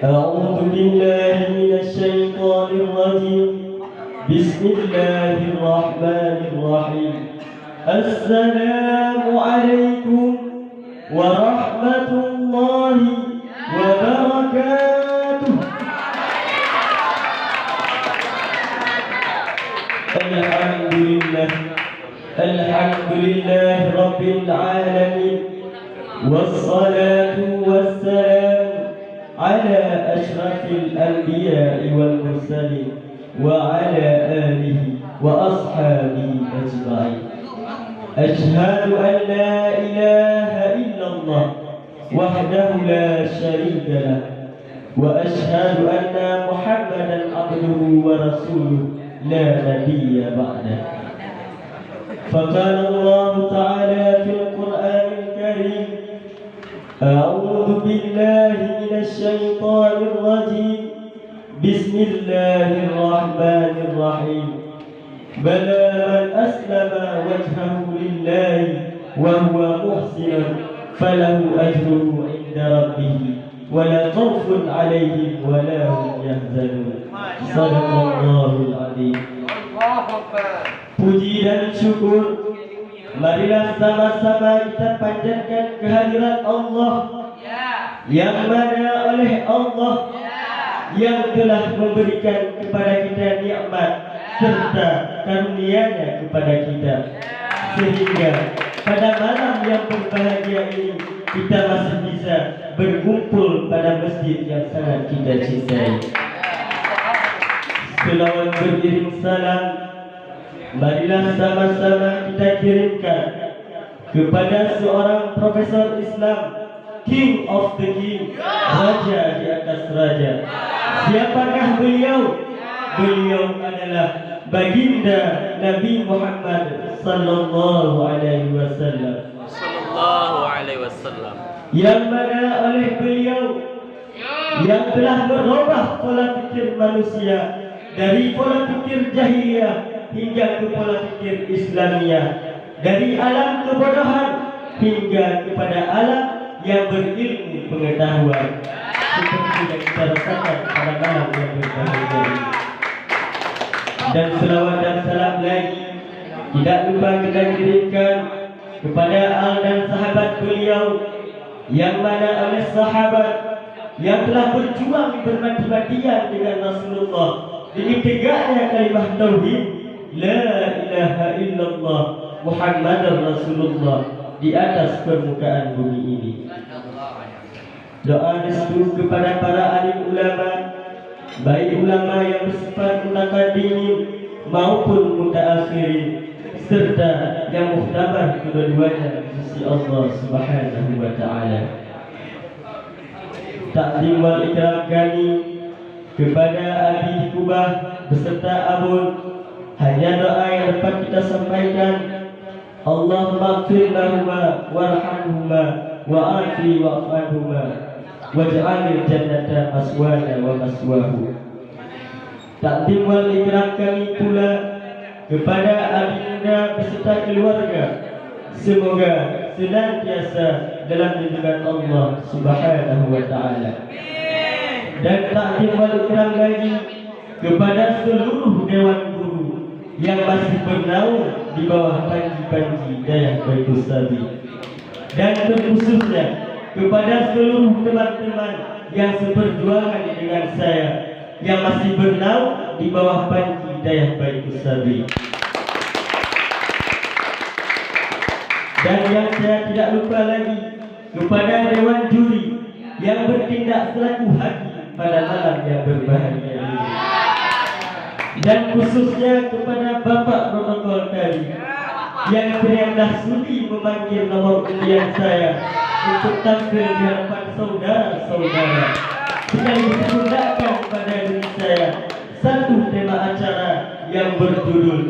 أعوذ بالله من الشيطان الرجيم. بسم الله الرحمن الرحيم. السلام عليكم ورحمة الله وبركاته. الحمد لله رب العالمين، والصلاة والسلام على أشرف الأنبياء والمرسلين وعلى آله وأصحابه أجمعين. أشهد أن لا إله إلا الله وحده لا شريك له، وأشهد أن محمدا عبده ورسوله لا نبي بعده. فقال الله تعالى في القرآن الكريم: أعوذ بالله من الشيطان الرجيم. بسم الله الرحمن الرحيم. بلى من أسلم وجهه لله وهو محسن فله أجره عند ربه ولا خوف عليهم ولا هم يحزنون. صدق الله العظيم. Puji dan syukur marilah sama-sama kita panjatkan kehadirat Allah yang mana oleh Allah yang telah memberikan kepada kita nikmat serta karunia-Nya kepada kita, sehingga pada malam yang berbahagia ini kita masih bisa berkumpul pada masjid yang sangat kita cintai. Selawat beriring salam marilah sama-sama kita kirimkan kepada seorang profesor Islam, King of the King, Raja di atas Raja. Siapakah beliau? Beliau adalah baginda Nabi Muhammad sallallahu alaihi wasallam. Yang mana oleh beliau yang telah merubah pola pikir manusia dari pola pikir jahiliyah hingga ke pola pikir Islamiyah, dari alam kebodohan hingga kepada alam yang berilmu pengetahuan, seperti yang kita rasakan pada malam yang berbahagia ini. Dan selawat dan salam lagi tidak lupa kita kirimkan kepada al dan sahabat beliau, yang mana oleh sahabat yang telah berjuang bermati-matian dengan Rasulullah demi tegaknya kalimah tauhid La ilaha illallah Muhammadar Rasulullah di atas permukaan bumi ini. Doa restu kepada para alim ulama, baik ulama yang bersifat mutaqaddimin maupun mutaakhirin, serta yang muhtabar kedua-duanya di sisi Allah Subhanahu wa taala. Takdim wal ikram kami kepada Abi Kubah beserta Abul, hanya doa yang dapat kita sampaikan. Allahumma ighfir lahuma warhamhuma wa'afi wa'afhuma waj'alil jannata maswana wa maswahu. Takdim wal ikram kami pula kepada Abinda beserta keluarga, semoga senantiasa dalam lindungan Allah Subhanahu wa taala. Dan takdim wal ikram lagi kepada seluruh dewan guru yang masih bernaung di bawah panji-panji Dayah Baitul Sabi, dan terkhususnya kepada seluruh teman-teman yang seperjuangan dengan saya yang masih bernaung di bawah panji Dayah Baitul Sabi. Dan yang saya tidak lupa lagi kepada dewan juri yang bertindak selaku hakim pada malam yang berbahagia ini, dan khususnya kepada Bapak protokol tadi yang ternyata sudi memanggil nomor undian saya untuk tampil di hadapan saudara-saudara, sekaligus menggunakan pada diri saya satu tema acara yang berjudul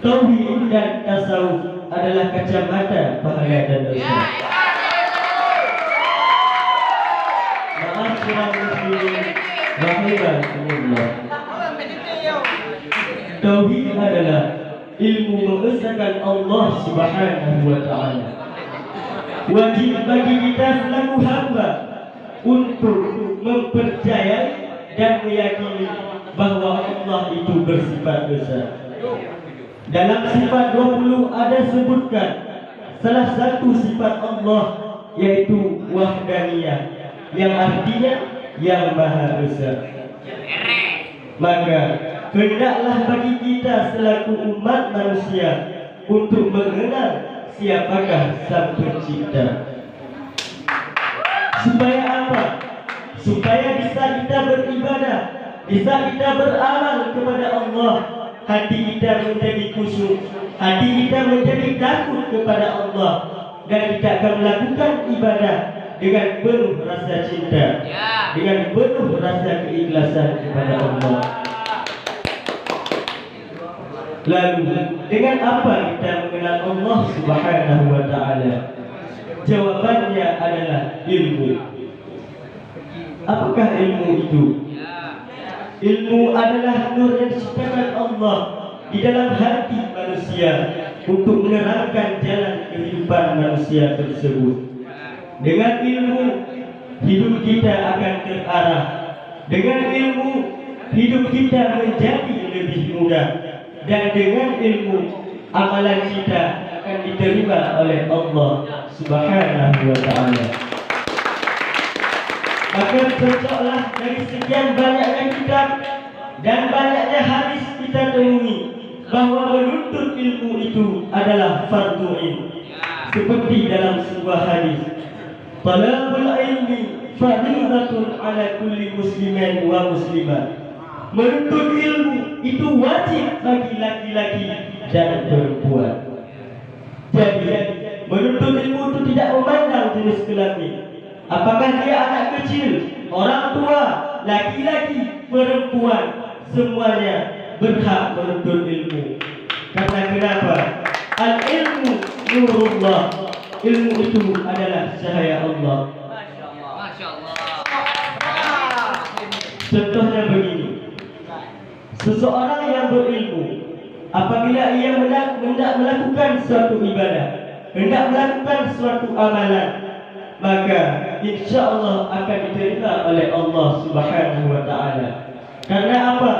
Tauhid dan Tasawuf adalah kacamata pahala dan dosa. Maaf kurang muslimin rahimakumullah. Tauhid adalah ilmu mengesahkan Allah Subhanahu wa taala. Wajib bagi kita selaku hamba untuk mempercayai dan meyakini bahwa Allah itu bersifat besar. Dalam sifat 20 ada sebutkan salah satu sifat Allah yaitu wahdaniyah, yang artinya yang maha besar. Maka hendaklah bagi kita selaku umat manusia untuk mengenal siapakah Sang Pencipta. Supaya apa? Supaya bisa kita beribadah, bisa kita beramal kepada Allah, hati kita menjadi khusyuk, hati kita menjadi takut kepada Allah, dan kita akan melakukan ibadah dengan penuh rasa cinta, dengan penuh rasa keikhlasan kepada Allah. Lalu dengan apa kita mengenal Allah Subhanahu wa ta'ala? Jawabannya adalah ilmu. Apakah ilmu itu? Ilmu adalah nur yang diciptakan Allah di dalam hati manusia untuk menerangkan jalan kehidupan manusia tersebut. Dengan ilmu, hidup kita akan terarah. Dengan ilmu, hidup kita menjadi lebih mudah. Dan dengan ilmu, amalan kita akan diterima oleh Allah Subhanahu wa ta'ala. Maka cocoklah dari sekian banyaknya kitab dan banyaknya hadis kita temui bahwa menuntut ilmu itu adalah fardu ain. Seperti dalam sebuah hadis, talabul ilmi fardhatun ala kulli muslimin wa muslimah. Menuntut ilmu itu wajib bagi laki-laki dan perempuan. Jadi menuntut ilmu itu tidak memandang jenis kelamin. Apakah dia anak kecil, orang tua, laki-laki, perempuan, semuanya berhak menuntut ilmu. Karena kenapa? Al-ilmu nurullah. Ilmu itu adalah cahaya Allah. Contohnya begini. Seseorang yang berilmu, apabila ia hendak melakukan suatu ibadah, hendak melakukan suatu amalan, maka insya Allah akan diterima oleh Allah Subhanahu wa ta'ala. Karena apa?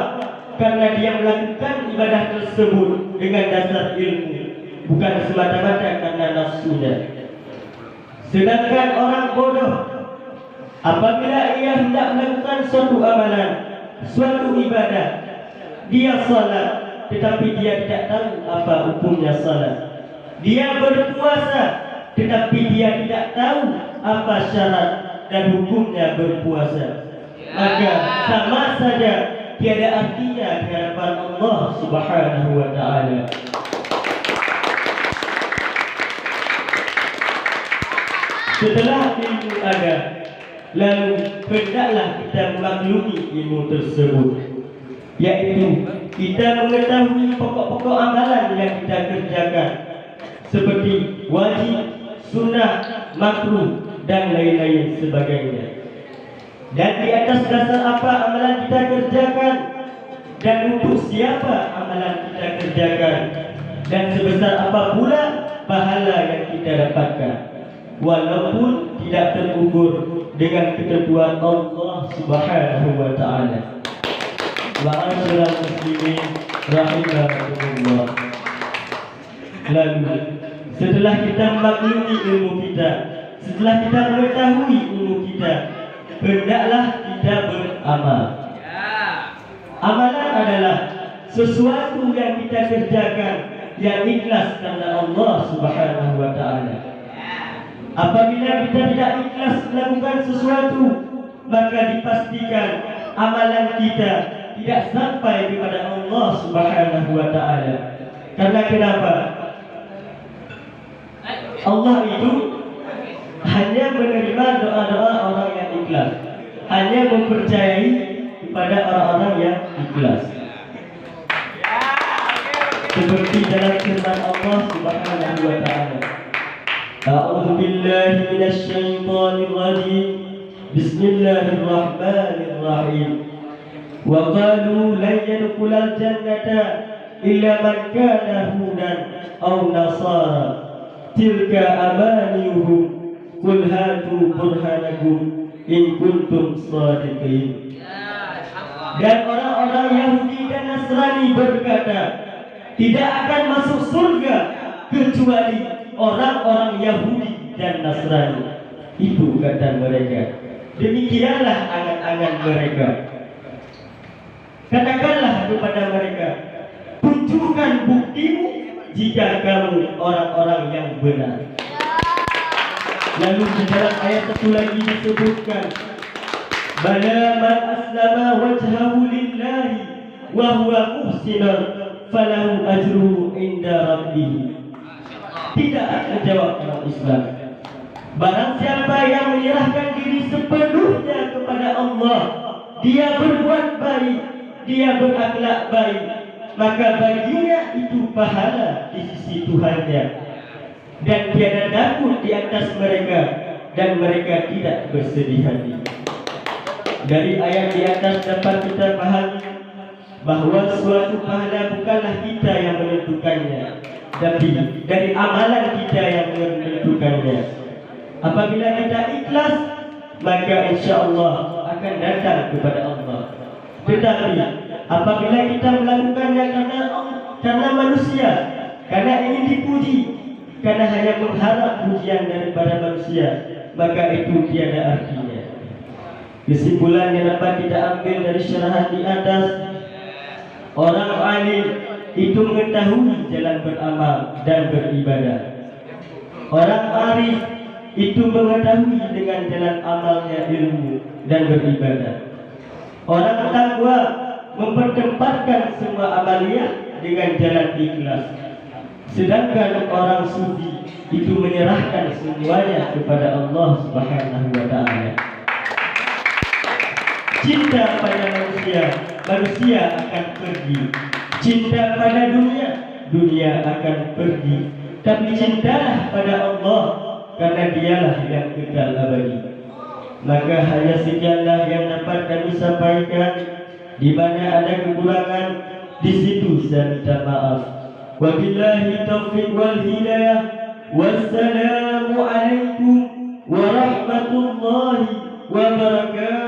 Karena dia melakukan ibadah tersebut dengan dasar ilmu, bukan semata-mata karena nafsunya. Sedangkan orang bodoh, apabila ia hendak melakukan suatu amalan, suatu ibadah, dia salat, tetapi dia tidak tahu apa hukumnya salat. Dia berpuasa, tetapi dia tidak tahu apa syarat dan hukumnya berpuasa. Maka sama saja tiada artinya di hadapan Allah Subhanahu wa ta'ala. Setelah ilmu ada, lalu hendaklah kita memaklumi ilmu tersebut, yaitu kita mengetahui pokok-pokok amalan yang kita kerjakan, seperti wajib, sunnah, makruh, dan lain-lain sebagainya. Dan di atas dasar apa amalan kita kerjakan, dan untuk siapa amalan kita kerjakan, dan sebesar apa pula pahala yang kita dapatkan, walaupun tidak terukur dengan ketentuan Allah Subhanahu wa ta'ala. Ma'asyiral muslimin rahimakumullah. Lalu setelah kita memaklumi ilmu kita, setelah kita mengetahui ilmu kita, hendaklah kita beramal. Amalan adalah sesuatu yang kita kerjakan yang ikhlas karena Allah Subhanahu wa ta'ala. Apabila kita tidak ikhlas melakukan sesuatu, maka dipastikan amalan kita tidak sampai kepada Allah Subhanahu wa ta'ala. Karena kenapa? Allah itu hanya menerima doa-doa orang yang ikhlas, hanya mempercayai kepada orang-orang yang ikhlas. Seperti dalam firman Allah Subhanahu wa ta'ala, A'udzu billahi minasy syaithanir rajim. Bismillahirrahmanirrahim. Wa qalu lan yadkhulal jannata illa man kana hudan aw nasara tilka amaniyuhum qul hatu burhanakum in kuntum shadiqin. Dan orang-orang Yahudi dan Nasrani berkata, tidak akan masuk surga kecuali orang-orang Yahudi dan Nasrani. Itu kata mereka. Demikianlah angan-angan mereka. Katakanlah kepada mereka, tunjukkan buktimu jika kamu orang-orang yang benar. Lalu di dalam ayat satu lagi disebutkan, bala man aslama wajhahu lillahi wa huwa muhsinun falahu ajruhu inda rabbih. Tidak menjawab orang Islam. Barang siapa yang menyerahkan diri sepenuhnya kepada Allah, dia berbuat baik, dia berakhlak baik, maka baginya itu pahala di sisi Tuhannya, dan tiada takut di atas mereka, dan mereka tidak bersedih hati. Dari ayat di atas dapat kita pahami bahwa suatu pahala bukanlah kita yang menentukannya, tapi dari amalan kita yang menentukannya. Apabila kita ikhlas, maka insya Allah akan datang kepada Allah. Tetapi apabila kita melakukannya karena manusia, karena ingin dipuji, karena hanya mengharap pujian daripada manusia, maka itu tiada artinya. Kesimpulan yang dapat kita ambil dari syarahan di atas, orang alim itu mengetahui jalan beramal dan beribadah. Orang arif itu mengetahui dengan jalan amalnya ilmu dan beribadah. Orang takwa mempertempatkan semua amaliyah dengan jalan ikhlas. Sedangkan orang sufi itu menyerahkan semuanya kepada Allah Subhanahu wa taala. Cinta pada manusia, manusia akan pergi. Cinta pada dunia, dunia akan pergi. Tapi cintalah pada Allah, karena dialah yang kekal abadi. Maka hanya sekianlah yang dapat kami sampaikan. Di mana ada kekurangan, di situ saya minta maaf. Wabillahi taufiq wal hidayah. Wassalamu alaikum warahmatullahi wabarakatuh.